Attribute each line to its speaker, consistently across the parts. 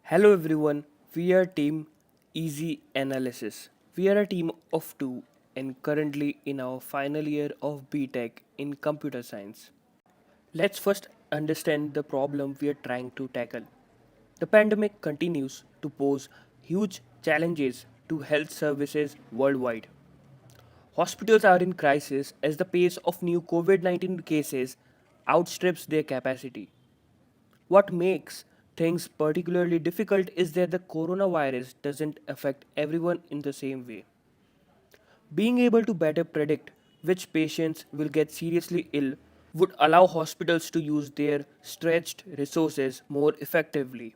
Speaker 1: Hello everyone, we are Team Easy Analysis. We are a team of two and currently in our final year of BTech in Computer Science. Let's first understand the problem we are trying to tackle. The pandemic continues to pose huge challenges to health services worldwide. Hospitals are in crisis as the pace of new COVID 19 cases outstrips their capacity. What makes things particularly difficult is that the coronavirus doesn't affect everyone in the same way. Being able to better predict which patients will get seriously ill would allow hospitals to use their stretched resources more effectively.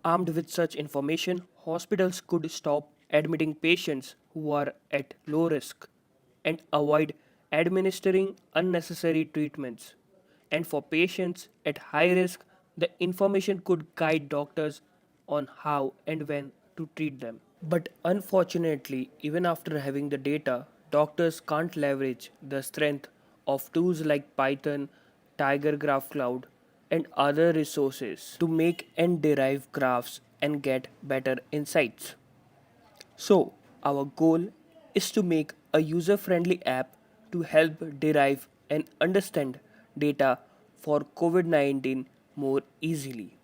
Speaker 1: Armed with such information, hospitals could stop admitting patients who are at low risk and avoid administering unnecessary treatments. And for patients at high risk, the information could guide doctors on how and when to treat them. But unfortunately, even after having the data, doctors can't leverage the strength of tools like Python, TigerGraph Cloud, and other resources to make and derive graphs and get better insights. So, our goal is to make a user friendly app to help derive and understand data for COVID 19 more easily.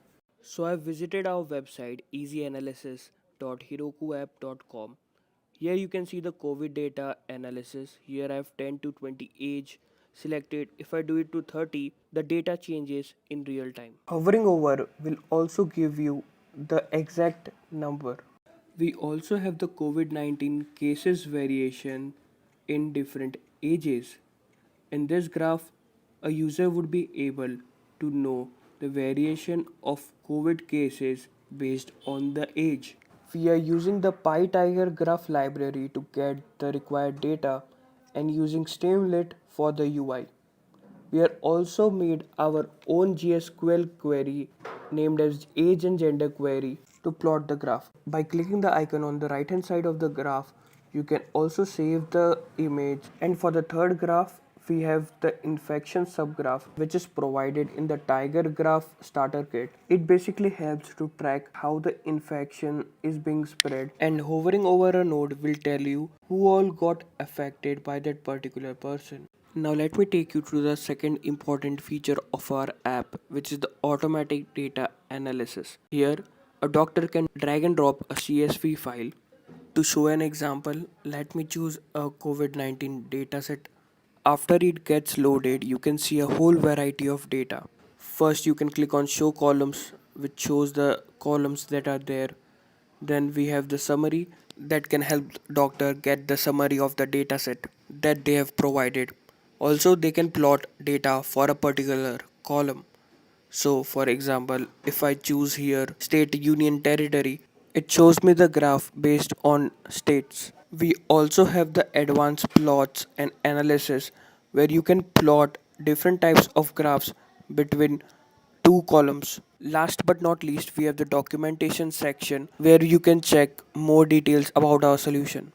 Speaker 1: So I visited our website easyanalysis.herokuapp.com. Here you can see the COVID data analysis. Here I have 10 to 20 age selected. If I do it to 30, the data changes in real time. Hovering over will also give you the exact number. We also have the COVID 19 cases variation in different ages. In this graph, a user would be able to know the variation of COVID cases based on the age. We are using the PyTiger graph library to get the required data and using Streamlit for the UI. We have also made our own GSQL query named as age and gender query to plot the graph. By clicking the icon on the right hand side of the graph, you can also save the image. And for the third graph, we have the infection subgraph which is provided in the TigerGraph starter kit. It basically helps to track how the infection is being spread, and hovering over a node will tell you who all got affected by that particular person. Now let me take you through the second important feature of our app, which is the automatic data analysis. Here, a doctor can drag and drop a CSV file. To show an example, let me choose a COVID-19 dataset. After it gets loaded, you can see a whole variety of data. First, you can click on show columns, which shows the columns that are there. Then we have the summary that can help doctor get the summary of the dataset that they have provided. Also, they can plot data for a particular column. So, for example, if I choose here state, union, territory, it shows me the graph based on states. We also have the advanced plots and analysis where you can plot different types of graphs between two columns. Last but not least, we have the documentation section where you can check more details about our solution.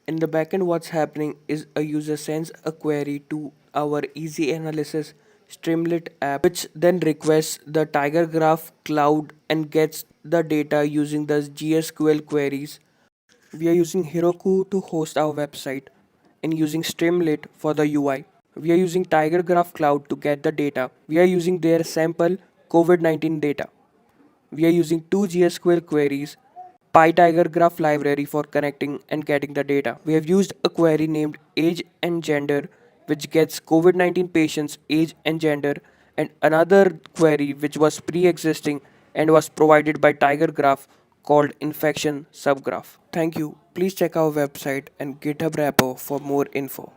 Speaker 1: In the backend, what's happening is a user sends a query to our easy analysis Streamlit app, which then requests the TigerGraph Cloud and gets the data using the GSQL queries. We are using Heroku to host our website and using Streamlit for the UI. We are using TigerGraph Cloud to get the data. We are using their sample COVID 19 data. We are using two GSQL queries, PyTiger Graph library for connecting and getting the data. We have used a query named age and gender, which gets COVID 19 patients' age and gender, and another query which was pre existing and was provided by TigerGraph called infection subgraph. Thank you. Please check our website and GitHub repo for more info.